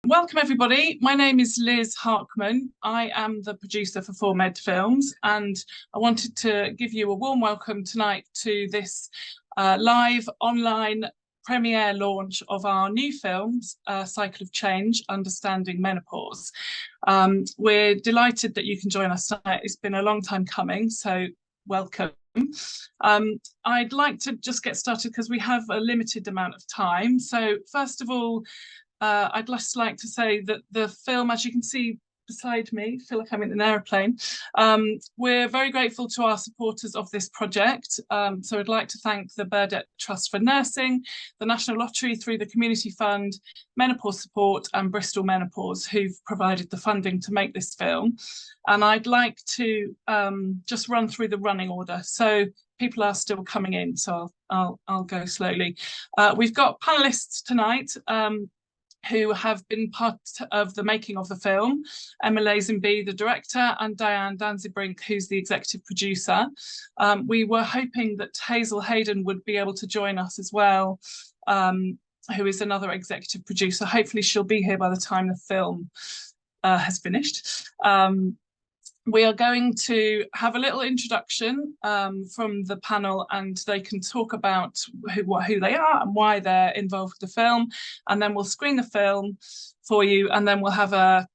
Welcome everybody. My name is Liz Harkman. I am the producer for 4Med Films, and I wanted to give you a warm welcome tonight to this live online premiere launch of our new films, Cycle of Change, Understanding Menopause. We're delighted that you can join us tonight. It's been a long time coming, so welcome. I'd like to just get started because we have a limited amount of time. So first of all, I'd just like to say that the film, as you can see beside me, I feel like I'm in an aeroplane. We're very grateful to our supporters of this project. So I'd like to thank the Burdett Trust for Nursing, the National Lottery through the Community Fund, Menopause Support and Bristol Menopause, who've provided the funding to make this film. And I'd like to just run through the running order. So people are still coming in, so I'll go slowly. We've got panelists tonight who have been part of the making of the film, Emma Lazenby, the director, and Diane Danzebrink, who's the executive producer. We were hoping that Hazel Hayden would be able to join us as well, who is another executive producer. Hopefully she'll be here by the time the film has finished. We are going to have a little introduction from the panel, and they can talk about who they are and why they're involved with the film, and then we'll screen the film for you, and then we'll have a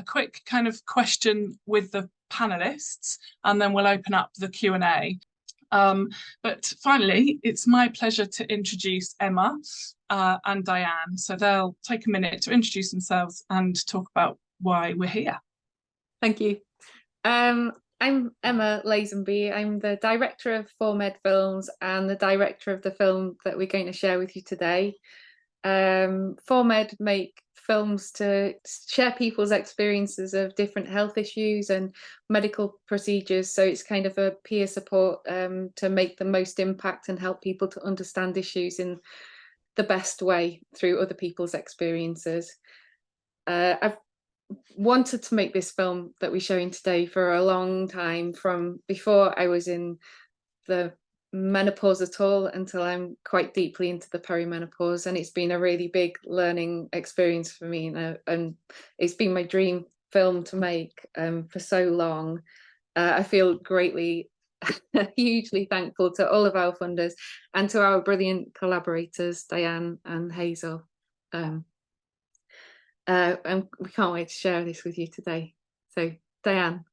quick kind of question with the panelists, and then we'll open up the Q&A. But finally, it's my pleasure to introduce Emma and Diane. So they'll take a minute to introduce themselves and talk about why we're here. Thank you. I'm Emma Lazenby. I'm the director of 4Med Films and the director of the film that we're going to share with you today. 4Med make films to share people's experiences of different health issues and medical procedures. So it's kind of a peer support to make the most impact and help people to understand issues in the best way through other people's experiences. I've wanted to make this film that we're showing today for a long time, from before I was in the menopause at all until I'm quite deeply into the perimenopause, and it's been a really big learning experience for me, and it's been my dream film to make for so long. I feel greatly hugely thankful to all of our funders and to our brilliant collaborators, Diane and Hazel. And we can't wait to share this with you today. So, Diane.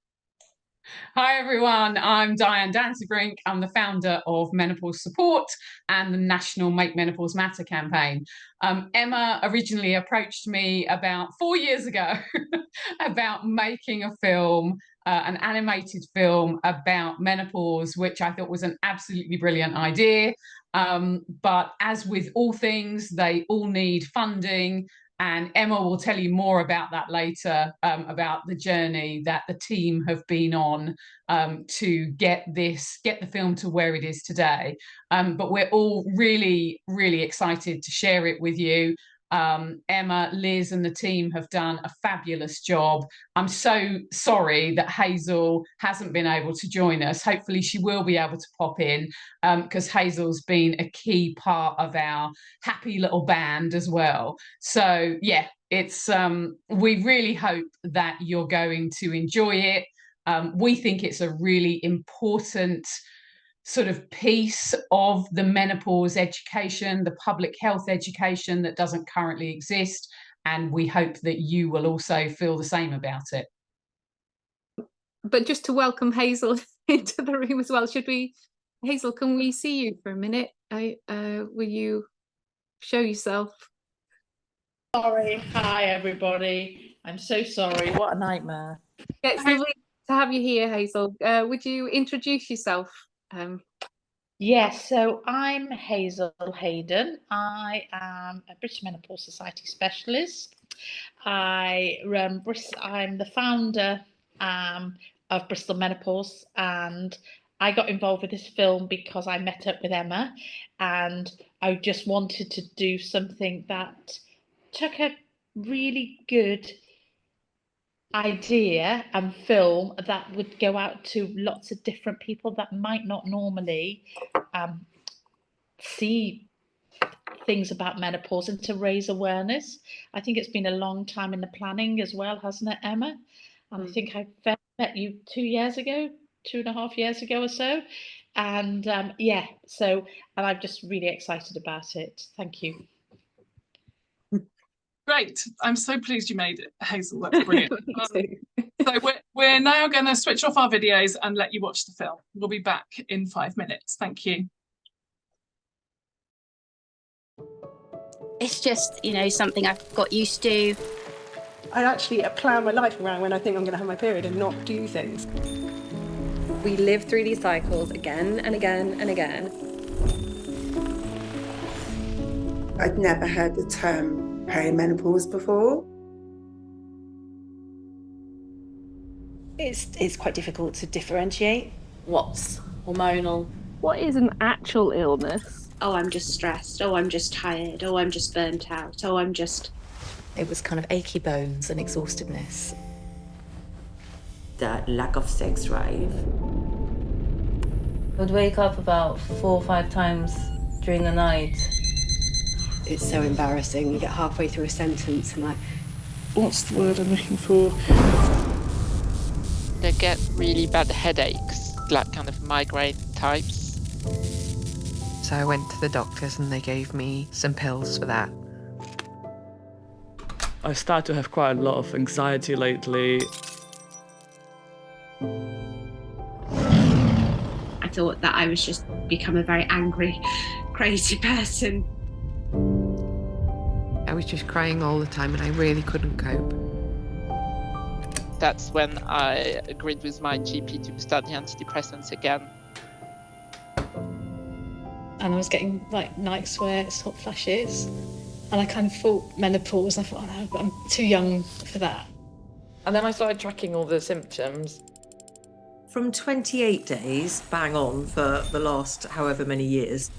Hi everyone, I'm Diane Danzebrink. I'm the founder of Menopause Support and the National Make Menopause Matter campaign. Emma originally approached me about 4 years ago about making a film, an animated film about menopause, which I thought was an absolutely brilliant idea. But as with all things, they all need funding. And Emma will tell you more about that later, about the journey that the team have been on to get the film to where it is today. But we're all really, really excited to share it with you. Emma, Liz and the team have done a fabulous job. I'm so sorry that Hazel hasn't been able to join us. Hopefully she will be able to pop in, because Hazel's been a key part of our happy little band as well. So yeah, it's we really hope that you're going to enjoy it. We think it's a really important sort of piece of the menopause education, the public health education that doesn't currently exist, and we hope that you will also feel the same about it. But just to welcome Hazel into the room as well, Hazel, can we see you for a minute? Will you show yourself? Sorry, hi everybody. I'm so sorry, what a nightmare. It's lovely to have you here, Hazel. Would you introduce yourself? Yes, so I'm Hazel Hayden. I am a British Menopause Society specialist. I'm the founder of Bristol Menopause, and I got involved with this film because I met up with Emma, and I just wanted to do something that took a really good idea and film that would go out to lots of different people that might not normally see things about menopause and to raise awareness. I think it's been a long time in the planning as well, hasn't it, Emma? And I think I met you 2 years ago, 2.5 years ago or so. And yeah, so, and I'm just really excited about it. Thank you. Great. I'm so pleased you made it, Hazel. That's brilliant. So we're now going to switch off our videos and let you watch the film. We'll be back in 5 minutes. Thank you. It's just, you know, something I've got used to. I actually plan my life around when I think I'm going to have my period and not do things. We live through these cycles again and again and again. I'd never heard the term perimenopause before. It's quite difficult to differentiate what's hormonal. What is an actual illness? Oh, I'm just stressed. Oh, I'm just tired. Oh, I'm just burnt out. Oh, I'm just... It was kind of achy bones and exhaustiveness. That lack of sex drive. I would wake up about 4 or 5 times during the night. It's so embarrassing. You get halfway through a sentence and like, what's the word I'm looking for? They get really bad headaches, like kind of migraine types. So I went to the doctors and they gave me some pills for that. I started to have quite a lot of anxiety lately. I thought that I was just become a very angry, crazy person. I was just crying all the time and I really couldn't cope. That's when I agreed with my GP to start the antidepressants again. And I was getting like night sweats, hot flashes, and I kind of thought menopause. I thought, oh no, but I'm too young for that. And then I started tracking all the symptoms. From 28 days, bang on, for the last however many years.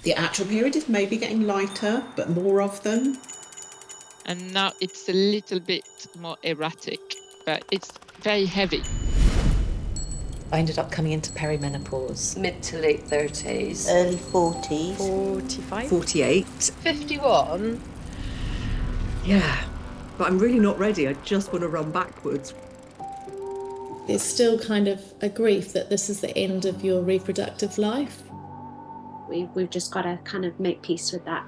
The actual period is maybe getting lighter, but more of them. And now it's a little bit more erratic, but it's very heavy. I ended up coming into perimenopause. Mid to late 30s. Early 40s. 45. 48. 51. Yeah, but I'm really not ready. I just want to run backwards. It's still kind of a grief that this is the end of your reproductive life. We've just got to kind of make peace with that.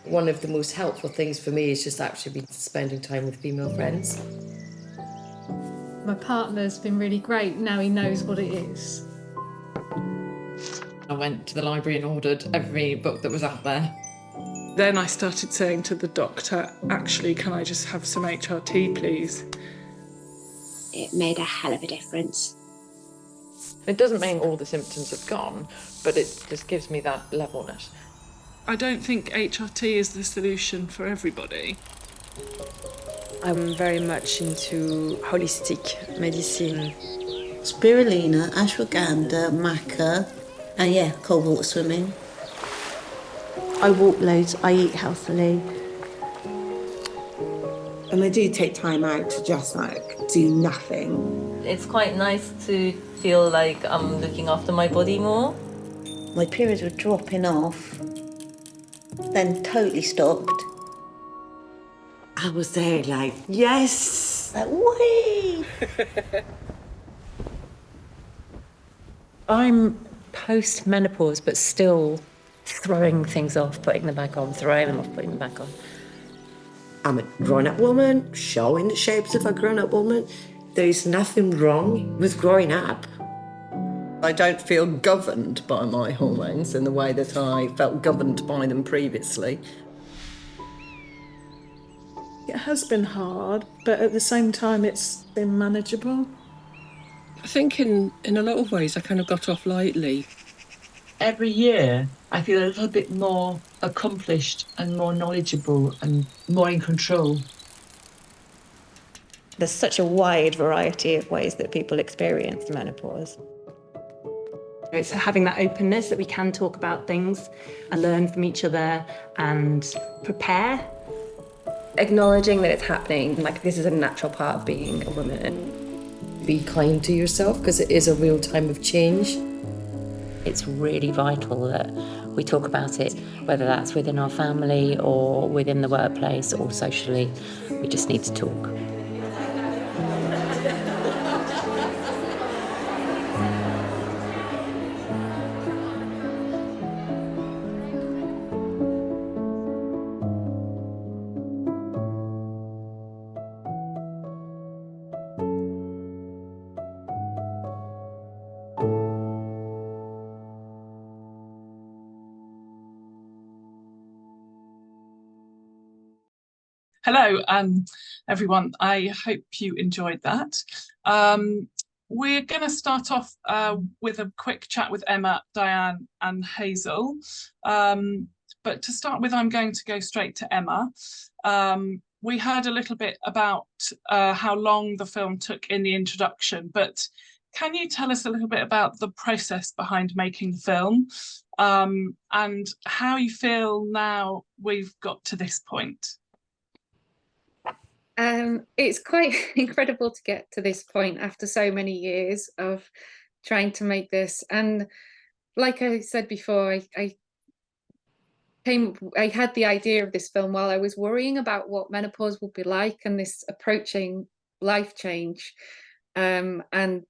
One of the most helpful things for me is just actually spending time with female friends. My partner's been really great. Now he knows what it is. I went to the library and ordered every book that was out there. Then I started saying to the doctor, actually, can I just have some HRT, please? It made a hell of a difference. It doesn't mean all the symptoms have gone, but it just gives me that levelness. I don't think HRT is the solution for everybody. I'm very much into holistic medicine. Spirulina, ashwagandha, maca, and yeah, cold water swimming. I walk loads, I eat healthily. And I do take time out to just do nothing. It's quite nice to feel like I'm looking after my body more. My periods were dropping off, then totally stopped. I was there like, yes! Like, whee! I'm post-menopause, but still throwing things off, putting them back on, throwing them off, putting them back on. I'm a grown-up woman, showing the shapes of a grown-up woman. There is nothing wrong with growing up. I don't feel governed by my hormones in the way that I felt governed by them previously. It has been hard, but at the same time it's been manageable. I think in a lot of ways I kind of got off lightly. Every year I feel a little bit more accomplished and more knowledgeable and more in control. There's such a wide variety of ways that people experience menopause. It's having that openness that we can talk about things and learn from each other and prepare. Acknowledging that it's happening, like this is a natural part of being a woman. Be kind to yourself, because it is a real time of change. It's really vital that we talk about it, whether that's within our family or within the workplace or socially. We just need to talk. Hello, everyone. I hope you enjoyed that. We're going to start off with a quick chat with Emma, Diane and Hazel. But to start with, I'm going to go straight to Emma. We heard a little bit about how long the film took in the introduction, but can you tell us a little bit about the process behind making the film and how you feel now we've got to this point? It's quite incredible to get to this point after so many years of trying to make this. And like I said before, I had the idea of this film while I was worrying about what menopause would be like and this approaching life change. And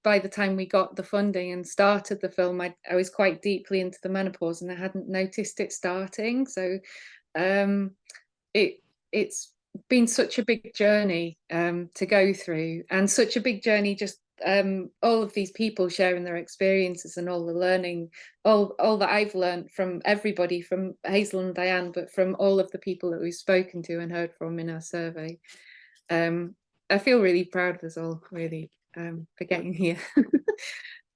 by the time we got the funding and started the film, I was quite deeply into the menopause and I hadn't noticed it starting. So it's been such a big journey to go through, and such a big journey just all of these people sharing their experiences and all the learning, all that I've learned from everybody, from Hazel and Diane, but from all of the people that we've spoken to and heard from in our survey. I feel really proud of us all, really, for getting here.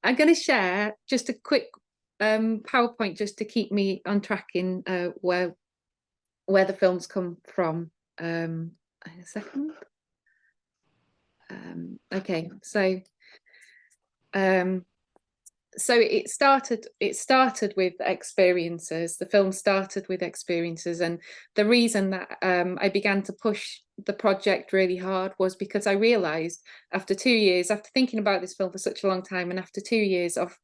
I'm going to share just a quick PowerPoint just to keep me on track in where the films come from. In a second. Okay, so it started with experiences. The film started with experiences, and the reason that I began to push the project really hard was because I realized after 2 years, after thinking about this film for such a long time, and after 2 years of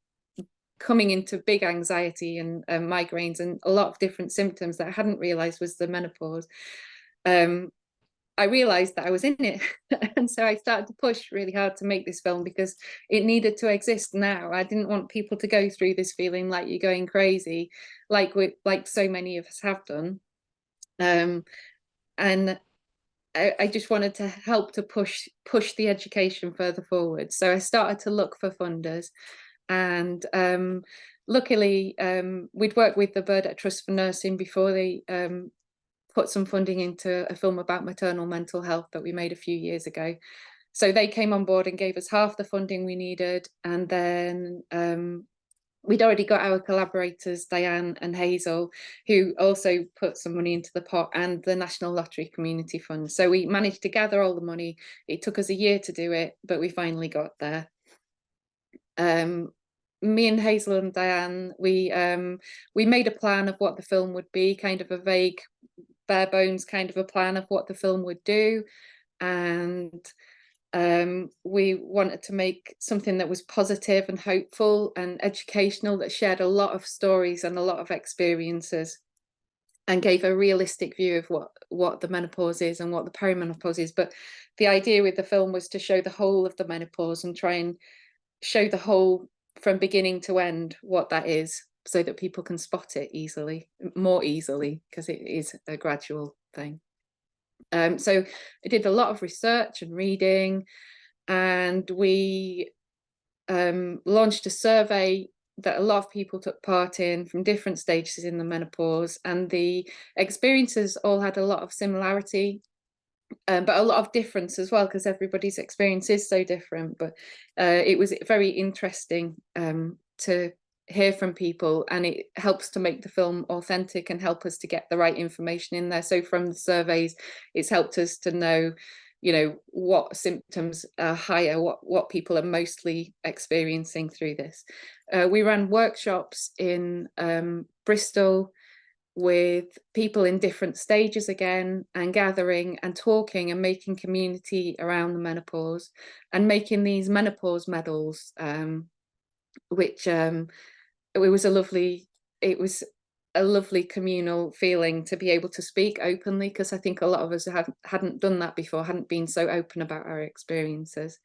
coming into big anxiety and migraines and a lot of different symptoms that I hadn't realized was the menopause, I realized that I was in it. And so I started to push really hard to make this film because it needed to exist now. I didn't want people to go through this feeling like you're going crazy, like so many of us have done. And I just wanted to help to push the education further forward. So I started to look for funders, and luckily we'd worked with the Burdett Trust for Nursing before they put some funding into a film about maternal mental health that we made a few years ago. So they came on board and gave us half the funding we needed. And then we'd already got our collaborators, Diane and Hazel, who also put some money into the pot, and the National Lottery Community Fund. So we managed to gather all the money. It took us a year to do it, but we finally got there. Me and Hazel and Diane, we made a plan of what the film would be, kind of a vague, bare bones kind of a plan of what the film would do, and we wanted to make something that was positive and hopeful and educational, that shared a lot of stories and a lot of experiences and gave a realistic view of what the menopause is and what the perimenopause is. But the idea with the film was to show the whole of the menopause and try and show the whole from beginning to end what that is, so that people can spot it more easily, because it is a gradual thing. So I did a lot of research and reading, and we launched a survey that a lot of people took part in from different stages in the menopause, and the experiences all had a lot of similarity, but a lot of difference as well, because everybody's experience is so different. But it was very interesting to hear from people, and it helps to make the film authentic and help us to get the right information in there. So from the surveys, it's helped us to know, what symptoms are higher, what people are mostly experiencing through this. We ran workshops in Bristol with people in different stages again, and gathering and talking and making community around the menopause, and making these menopause medals, which it was a lovely communal feeling to be able to speak openly, because I think a lot of us hadn't done that before, hadn't been so open about our experiences.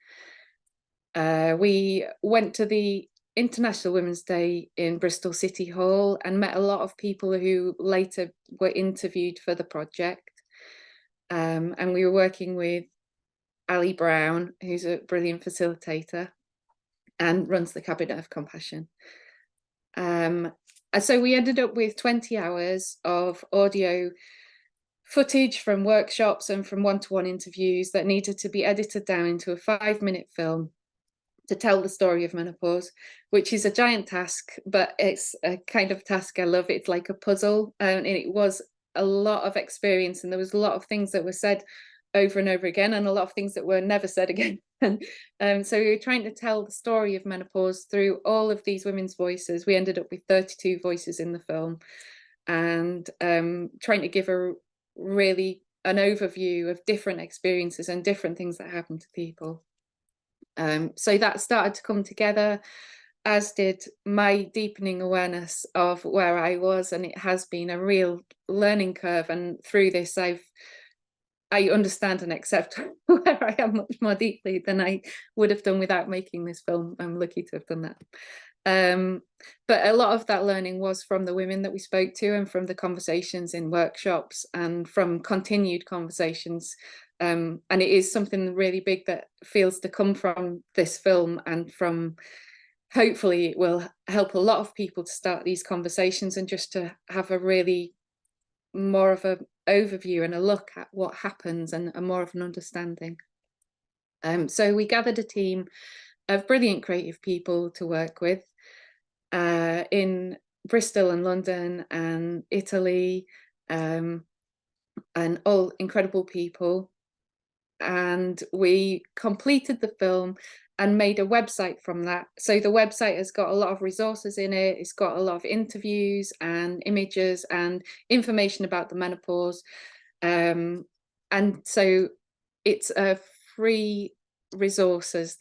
We went to the International Women's Day in Bristol City Hall and met a lot of people who later were interviewed for the project. And we were working with Ali Brown, who's a brilliant facilitator and runs the Cabinet of Compassion. And so we ended up with 20 hours of audio footage from workshops and from one-to-one interviews that needed to be edited down into a 5-minute film to tell the story of menopause, which is a giant task, but it's a kind of task I love. It's like a puzzle, and it was a lot of experience, and there was a lot of things that were said over and over again, and a lot of things that were never said again. So we were trying to tell the story of menopause through all of these women's voices. We ended up with 32 voices in the film, and trying to give an overview of different experiences and different things that happen to people. So that started to come together, as did my deepening awareness of where I was, and it has been a real learning curve. And through this, I understand and accept where I am much more deeply than I would have done without making this film. I'm lucky to have done that. But a lot of that learning was from the women that we spoke to, and from the conversations in workshops, and from continued conversations. And it is something really big that feels to come from this film, and from, hopefully it will help a lot of people to start these conversations and just to have a really more of an overview and a look at what happens, and a more of an understanding. So we gathered a team of brilliant creative people to work with in Bristol and London and Italy, and all incredible people. And we completed the film and made a website from that. So the website has got a lot of resources in it. It's got a lot of interviews and images and information about the menopause. And so it's a free resources,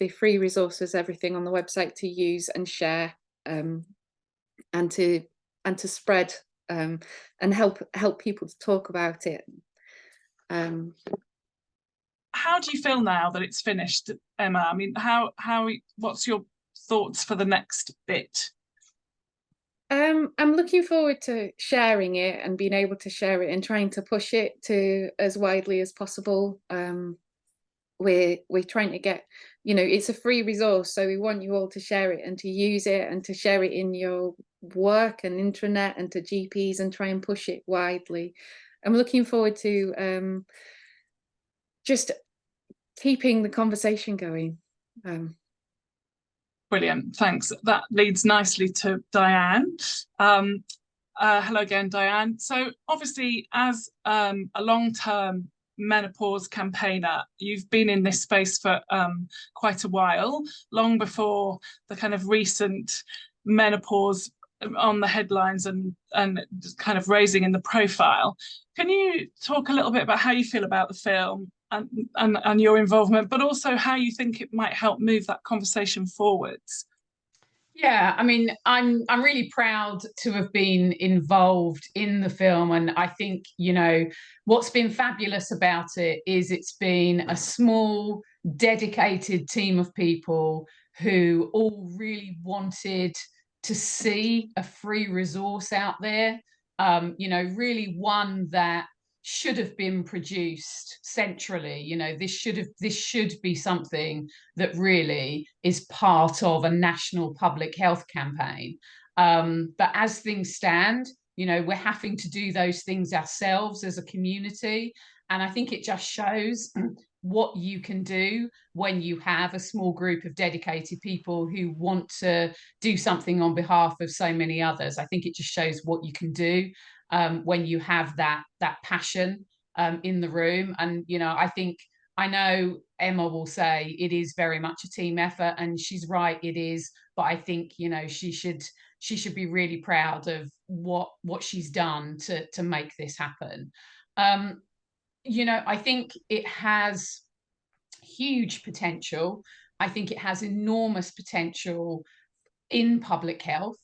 everything on the website to use and share, and to spread, and help people to talk about it. How do you feel now that it's finished, Emma? I mean, what's your thoughts for the next bit? I'm looking forward to sharing it and being able to share it and trying to push it to as widely as possible. We're trying to get, it's a free resource, so we want you all to share it and to use it and to share it in your work and intranet and to GPs, and try and push it widely. I'm looking forward to just keeping the conversation going. Brilliant, thanks. That leads nicely to Diane. Hello again, Diane. So obviously, as a long-term menopause campaigner, you've been in this space for quite a while, long before the kind of recent menopause on the headlines and kind of raising in the profile. Can you talk a little bit about how you feel about the film and your involvement, but also how you think it might help move that conversation forwards? Yeah, I mean, I'm really proud to have been involved in the film, and I think, what's been fabulous about it is it's been a small, dedicated team of people who all really wanted to see a free resource out there, really one that should have been produced centrally. This should be something that really is part of a national public health campaign. But as things stand, we're having to do those things ourselves as a community. And I think it just shows what you can do when you have a small group of dedicated people who want to do something on behalf of so many others. I think it just shows what you can do when you have that passion in the room. And I know Emma will say it is very much a team effort, and she's right, it is. But I think she should be really proud of what she's done to make this happen. I think it has huge potential. I think it has enormous potential in public health.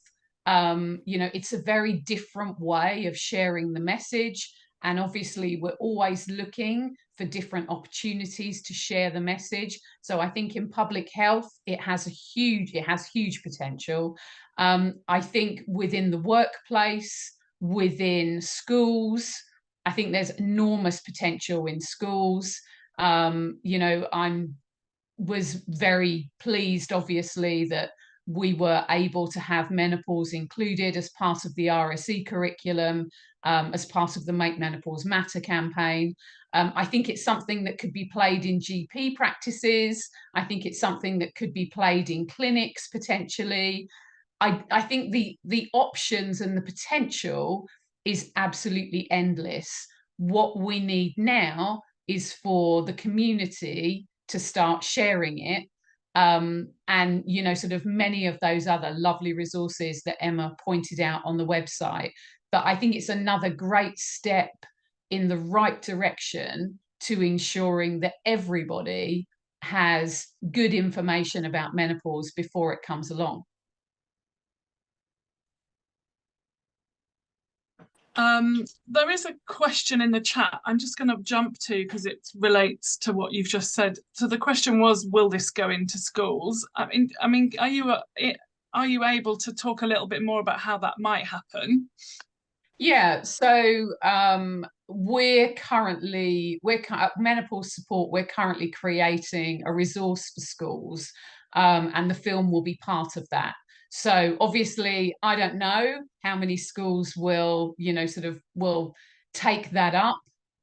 It's a very different way of sharing the message. And obviously, we're always looking for different opportunities to share the message. So I think in public health, it has huge potential. I think within the workplace, within schools, I think there's enormous potential in schools. I was very pleased, obviously, that we were able to have menopause included as part of the RSE curriculum, as part of the Make Menopause Matter campaign. I think it's something that could be played in GP practices. I think it's something that could be played in clinics potentially. I think the options and the potential is absolutely endless. What we need now is for the community to start sharing it. And sort of many of those other lovely resources that Emma pointed out on the website. But I think it's another great step in the right direction to ensuring that everybody has good information about menopause before it comes along. There is a question in the chat I'm just going to jump to because it relates to what you've just said. So the question was, will this go into schools? I mean, are you able to talk a little bit more about how that might happen? Yeah, so we're menopause support, we're currently creating a resource for schools, and the film will be part of that. So obviously, I don't know how many schools will, will take that up.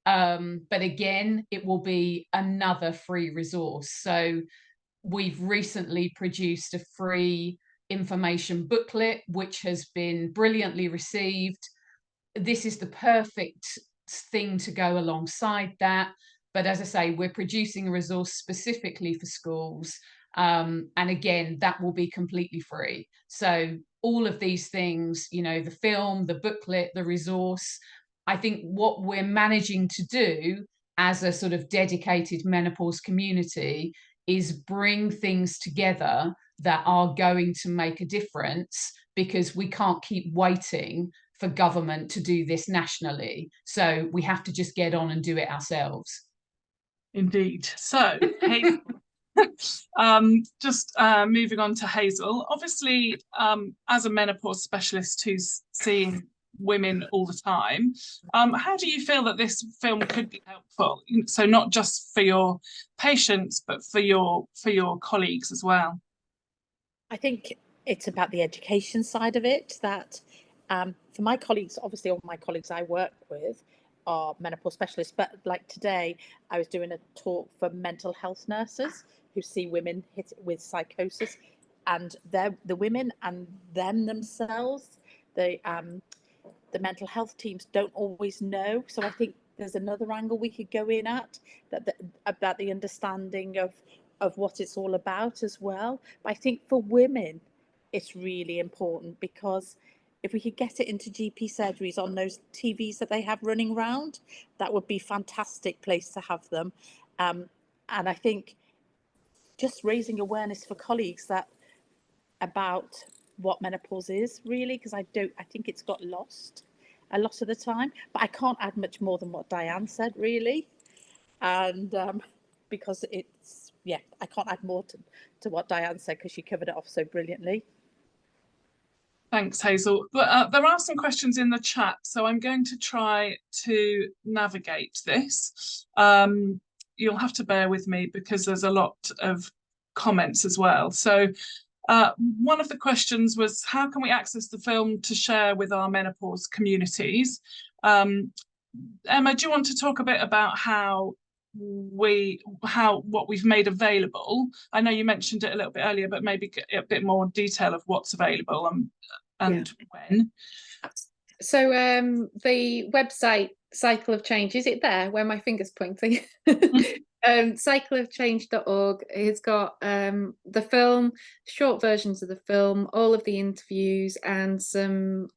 But again, it will be another free resource. So we've recently produced a free information booklet, which has been brilliantly received. This is the perfect thing to go alongside that. But as I say, we're producing a resource specifically for schools. And again, that will be completely free. So all of these things, the film, the booklet, the resource, I think what we're managing to do as a sort of dedicated menopause community is bring things together that are going to make a difference, because we can't keep waiting for government to do this nationally. So we have to just get on and do it ourselves. Indeed. So just moving on to Hazel, obviously as a menopause specialist who's seeing women all the time, how do you feel that this film could be helpful? So not just for your patients, but for your colleagues as well. I think it's about the education side of it, that for my colleagues, obviously all my colleagues I work with are menopause specialists, but like today I was doing a talk for mental health nurses who see women hit with psychosis, and the women and them themselves, the mental health teams don't always know. So I think there's another angle we could go in at, about the understanding of what it's all about as well. But I think for women it's really important, because if we could get it into GP surgeries on those TVs that they have running around, that would be a fantastic place to have them. And I think just raising awareness for colleagues about what menopause is, really, because I think it's got lost a lot of the time. But I can't add much more than what Diane said, really. And because I can't add more to what Diane said, because she covered it off so brilliantly. Thanks, Hazel. But there are some questions in the chat, so I'm going to try to navigate this. You'll have to bear with me because there's a lot of comments as well. So one of the questions was, how can we access the film to share with our menopause communities? Emma, do you want to talk a bit about what we've made available? I know you mentioned it a little bit earlier, but maybe a bit more detail of what's available and when. So the website Cycle of Change, is it there where my finger's pointing? Cycleofchange.org. It's got the film, short versions of the film, all of the interviews, and some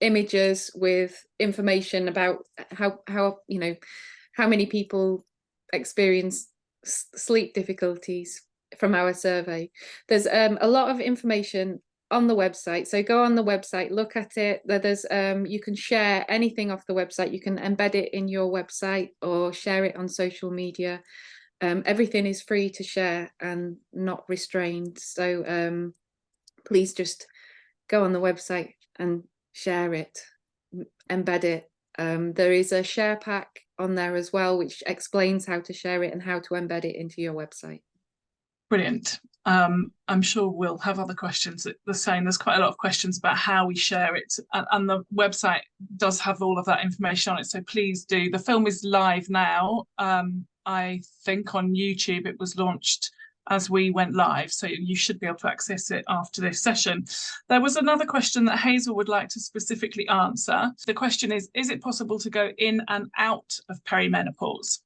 images with information about how many people experience sleep difficulties from our survey. There's a lot of information on the website. So go on the website, look at it. There's you can share anything off the website. You can embed it in your website or share it on social media. Everything is free to share and not restrained. So please just go on the website and share it, embed it. There is a share pack on there as well, which explains how to share it and how to embed it into your website. Brilliant. I'm sure we'll have other questions the same. There's quite a lot of questions about how we share it, and the website does have all of that information on it, so please do. The film is live now. I think on YouTube it was launched as we went live, so you should be able to access it after this session. There was another question that Hazel would like to specifically answer. The question is it possible to go in and out of perimenopause?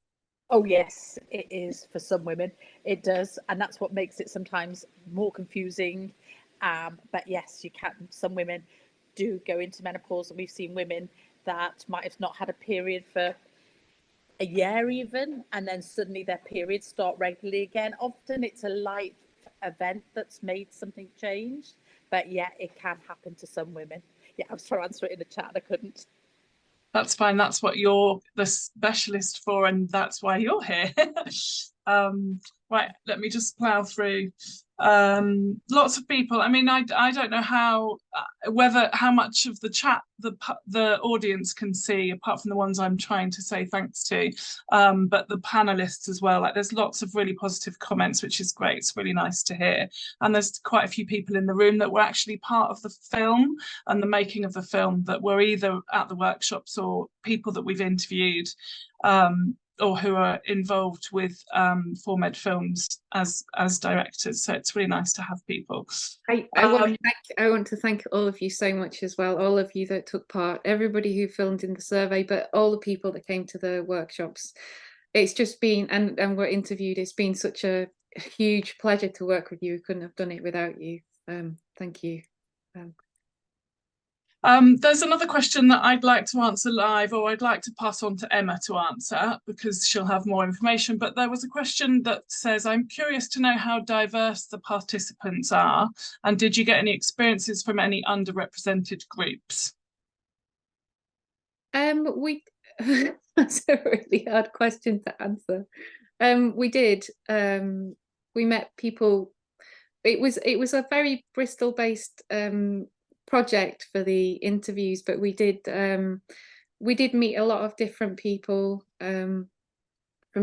Oh yes, it is for some women. It does, and that's what makes it sometimes more confusing. But yes, you can. Some women do go into menopause, and we've seen women that might have not had a period for a year even, and then suddenly their periods start regularly again. Often it's a life event that's made something change, but yeah, it can happen to some women. Yeah, I was trying to answer it in the chat and I couldn't. That's fine. That's what you're the specialist for, and that's why you're here. Right, let me just plough through. Lots of people. I mean, I don't know how how much of the chat the audience can see, apart from the ones I'm trying to say thanks to, but the panelists as well. Like, there's lots of really positive comments, which is great. It's really nice to hear. And there's quite a few people in the room that were actually part of the film and the making of the film, that were either at the workshops or people that we've interviewed, or who are involved with ForMed Films as directors. So it's really nice to have people. I want to thank all of you so much as well, all of you that took part, everybody who filmed in the survey, but all the people that came to the workshops. It's just been, and were interviewed, it's been such a huge pleasure to work with you. We couldn't have done it without you. Thank you. There's another question that I'd like to answer live, or I'd like to pass on to Emma to answer, because she'll have more information. But there was a question that says, I'm curious to know how diverse the participants are, and did you get any experiences from any underrepresented groups? That's a really hard question to answer. We did. We met people. It was a very Bristol-based project for the interviews, but we did meet a lot of different people from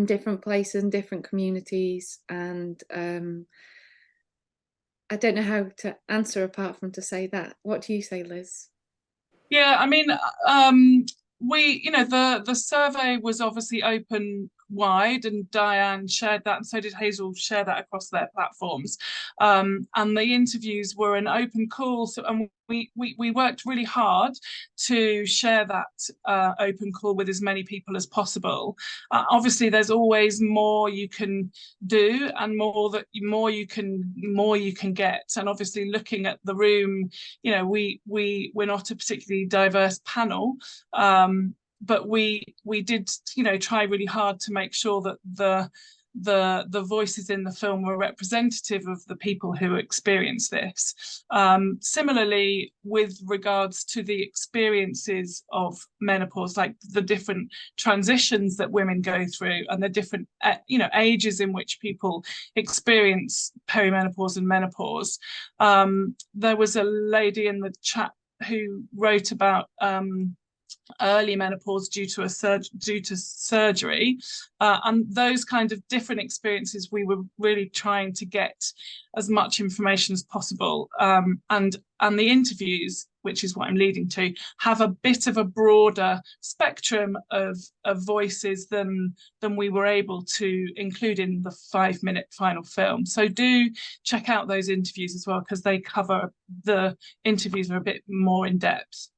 different places and different communities, and I don't know how to answer apart from to say that. What do you say, Liz? Yeah, I mean, we, the survey was obviously open wide, and Diane shared that, and so did Hazel share that across their platforms. And the interviews were an open call, so and we worked really hard to share that open call with as many people as possible. Obviously, there's always more you can do, and more you can get. And obviously, looking at the room, we're not a particularly diverse panel. But we did, try really hard to make sure that the voices in the film were representative of the people who experience this. Similarly, with regards to the experiences of menopause, like the different transitions that women go through, and the different, ages in which people experience perimenopause and menopause. There was a lady in the chat who wrote about early menopause due to surgery, and those kind of different experiences. We were really trying to get as much information as possible, and the interviews, which is what I'm leading to, have a bit of a broader spectrum of voices than we were able to include in the 5-minute final film. So do check out those interviews as well, because the interviews are a bit more in depth.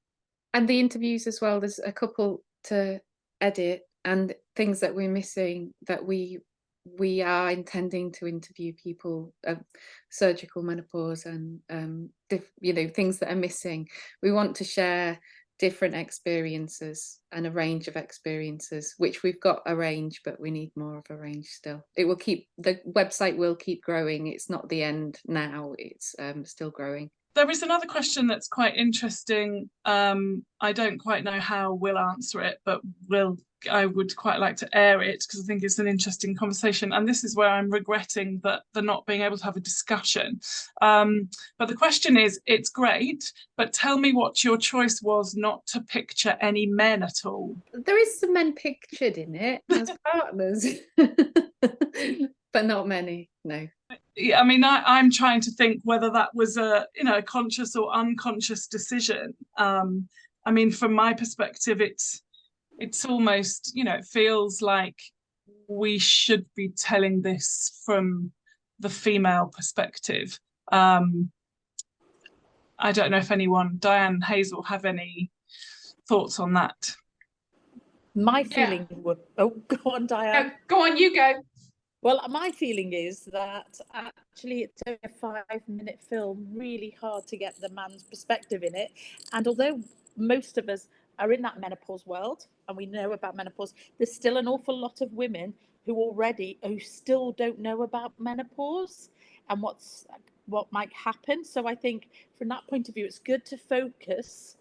And the interviews as well, there's a couple to edit, and things that we're missing that we are intending to interview people of surgical menopause, and things that are missing. We want to share different experiences and a range of experiences, which we've got a range, but we need more of a range still. The website will keep growing. It's not the end now, it's still growing. There is another question that's quite interesting. I don't quite know how we'll answer it, but I would quite like to air it because I think it's an interesting conversation. And this is where I'm regretting that they're not being able to have a discussion. But the question is, it's great, but tell me what your choice was not to picture any men at all. There is some men pictured in it as partners, but not many, no. I mean, I'm trying to think whether that was a conscious or unconscious decision. I mean, from my perspective, it's almost, it feels like we should be telling this from the female perspective. I don't know if anyone, Diane, Hazel, have any thoughts on that. My feeling would, oh, go on, Diane. No, go on, you go. Well, my feeling is that actually it's only a 5-minute film, really hard to get the man's perspective in it. And although most of us are in that menopause world and we know about menopause, there's still an awful lot of women who still don't know about menopause and what might happen. So I think from that point of view, it's good to focus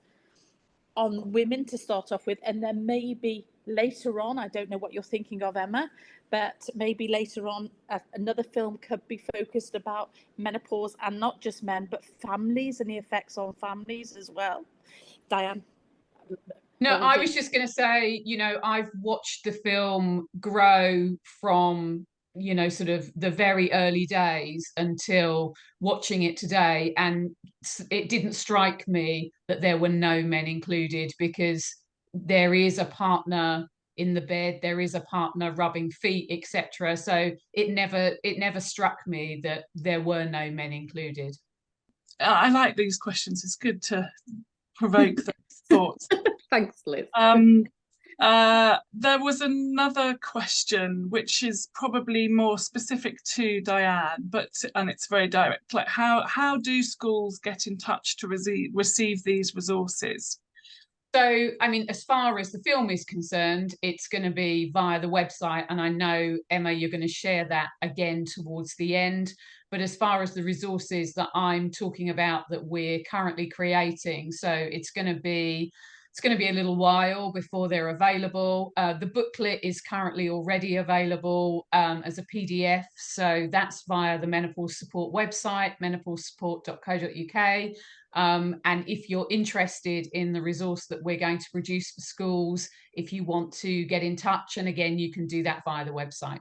on women to start off with, and then maybe later on, I don't know what you're thinking of, Emma, but maybe later on another film could be focused about menopause, and not just men, but families and the effects on families as well. Diane? No, I was just going to say, I've watched the film grow from, sort of the very early days until watching it today. And it didn't strike me that there were no men included, because there is a partner in the bed, there is a partner rubbing feet, etc. So it never struck me that there were no men included. I like these questions. It's good to provoke those thoughts. Thanks, Liz. There was another question which is probably more specific to Diane, and it's very direct. Like, how do schools get in touch to receive these resources? So, I mean, as far as the film is concerned, it's going to be via the website, and I know, Emma, you're going to share that again towards the end. But as far as the resources that I'm talking about that we're currently creating, so it's going to be a little while before they're available. The booklet is currently already available as a PDF. So that's via the Menopause Support website, menopausesupport.co.uk. And if you're interested in the resource that we're going to produce for schools, if you want to get in touch, and again, you can do that via the website.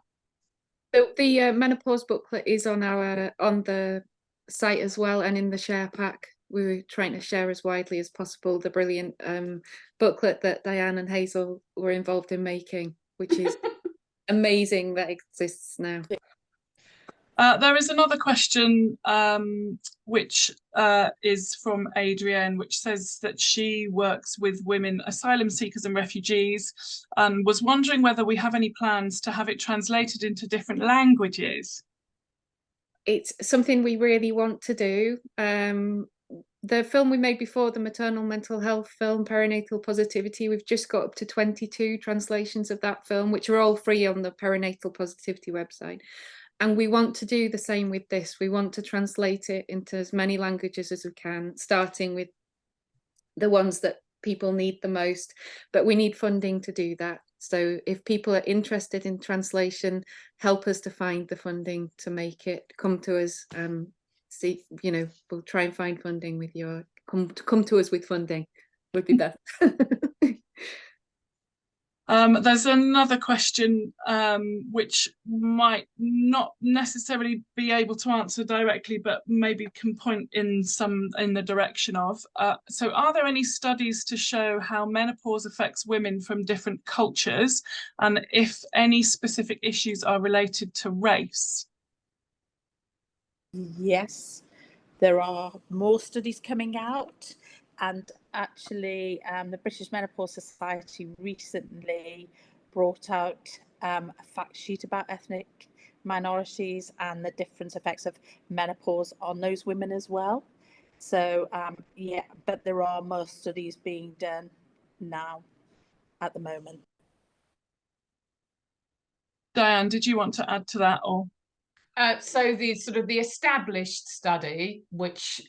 So the menopause booklet is on the site as well, and in the share pack. We were trying to share as widely as possible the brilliant booklet that Diane and Hazel were involved in making, which is amazing that exists now. There is another question which is from Adrienne, which says that she works with women, asylum seekers and refugees, and was wondering whether we have any plans to have it translated into different languages. It's something we really want to do. The film we made before, the maternal mental health film, Perinatal Positivity, we've just got up to 22 translations of that film, which are all free on the Perinatal Positivity website. And we want to do the same with this. We want to translate it into as many languages as we can, starting with the ones that people need the most, but we need funding to do that. So if people are interested in translation, help us to find the funding to make it. Come to us. See, we'll try and find funding with your. Come to us with funding would be best. There's another question which might not necessarily be able to answer directly, but maybe can point in the direction of. So are there any studies to show how menopause affects women from different cultures, and if any specific issues are related to race? Yes, there are more studies coming out, and actually the British Menopause Society recently brought out a fact sheet about ethnic minorities and the different effects of menopause on those women as well. So yeah, but there are more studies being done now at the moment. Diane, did you want to add to that, or? So the established study, which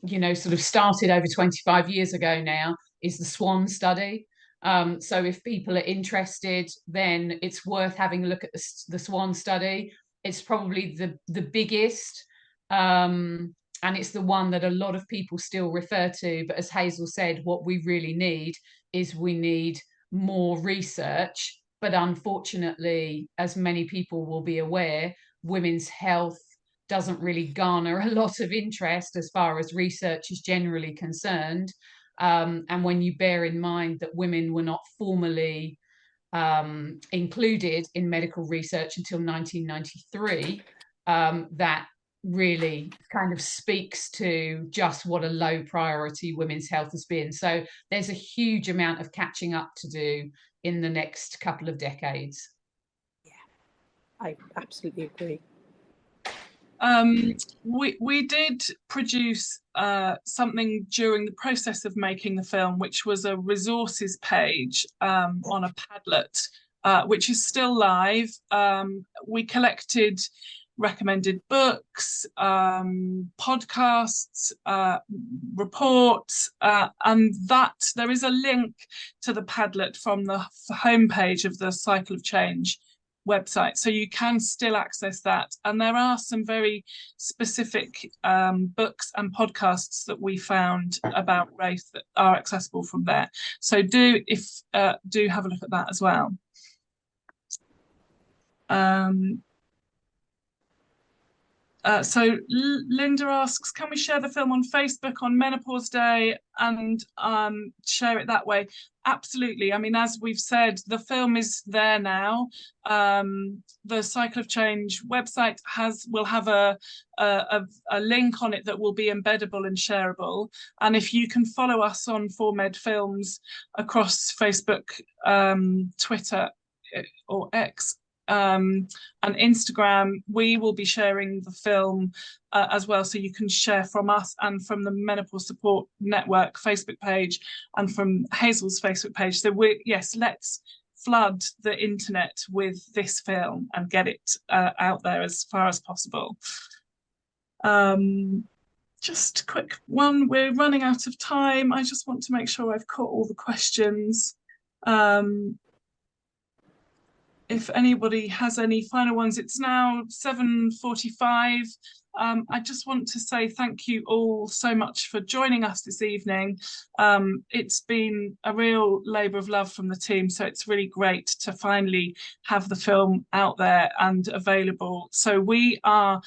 you know, sort of started over 25 years ago now, is the SWAN study. So if people are interested, then it's worth having a look at the SWAN study. It's probably the biggest, and it's the one that a lot of people still refer to. But as Hazel said, what we really need is we need more research. But unfortunately, as many people will be aware, women's health doesn't really garner a lot of interest as far as research is generally concerned. And when you bear in mind that women were not formally included in medical research until 1993, that really kind of speaks to just what a low priority women's health has been. So there's a huge amount of catching up to do in the next couple of decades. Yeah, I absolutely agree. We did produce something during the process of making the film, which was a resources page on a Padlet, which is still live. We collected recommended books, podcasts, reports, and that there is a link to the Padlet from the homepage of the Cycle of Change website, so you can still access that. And there are some very specific books and podcasts that we found about race that are accessible from there. So do have a look at that as well. So Linda asks, can we share the film on Facebook on Menopause Day and share it that way? Absolutely. I mean, as we've said, the film is there now. The Cycle of Change website will have a link on it that will be embeddable and shareable. And if you can follow us on 4Med Films across Facebook, Twitter or X, and Instagram, we will be sharing the film as well, so you can share from us and from the Menopause Support Network Facebook page and from Hazel's Facebook page. So let's flood the internet with this film and get it out there as far as possible. Just a quick one, we're running out of time. I just want to make sure I've caught all the questions. If anybody has any final ones, it's now 7:45. I just want to say thank you all so much for joining us this evening. It's been a real labour of love from the team, so it's really great to finally have the film out there and available. So we are,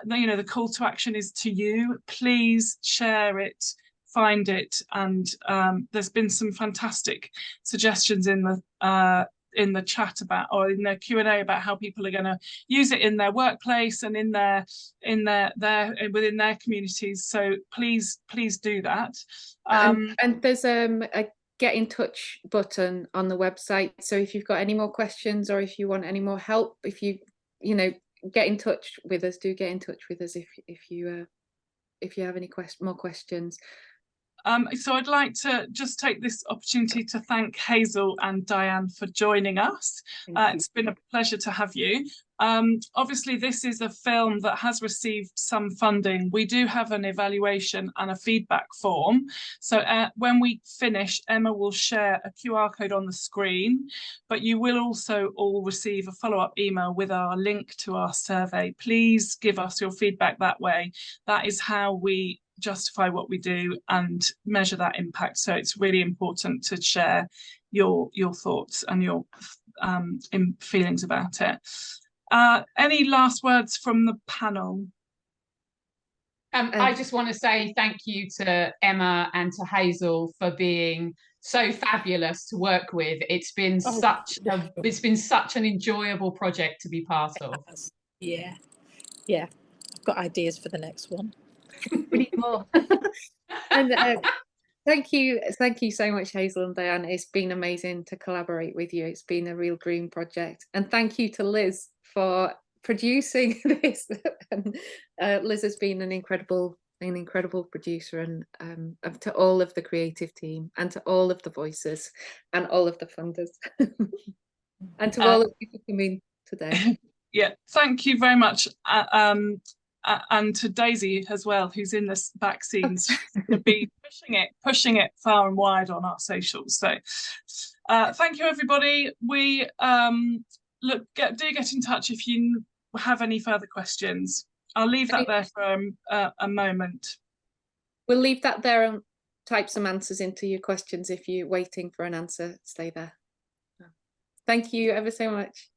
the call to action is to you. Please share it, find it, and there's been some fantastic suggestions in the chat about, or in their Q&A, about how people are going to use it in their workplace and within their communities. So please do that. And there's a get in touch button on the website. So if you've got any more questions, or if you want any more help, if you get in touch with us, do get in touch with us if you have any more questions. So I'd like to just take this opportunity to thank Hazel and Diane for joining us. It's been a pleasure to have you. Obviously, this is a film that has received some funding. We do have an evaluation and a feedback form. So when we finish, Emma will share a QR code on the screen, but you will also all receive a follow-up email with our link to our survey. Please give us your feedback that way. That is how we justify what we do and measure that impact. So it's really important to share your thoughts and your feelings about it. Any last words from the panel? I just want to say thank you to Emma and to Hazel for being so fabulous to work with. It's been such an enjoyable project to be part of. Yeah, I've got ideas for the next one. We need more. And thank you so much, Hazel and Diane. It's been amazing to collaborate with you. It's been a real dream project. And thank you to Liz for producing this. And Liz has been an incredible producer, and to all of the creative team, and to all of the voices, and all of the funders, and to all of you for coming today. Yeah, thank you very much. and to Daisy as well, who's in the back scenes, to be pushing it far and wide on our socials. So thank you, everybody. We do get in touch if you have any further questions. I'll leave that there for a moment. We'll leave that there and type some answers into your questions. If you're waiting for an answer, stay there. Thank you ever so much.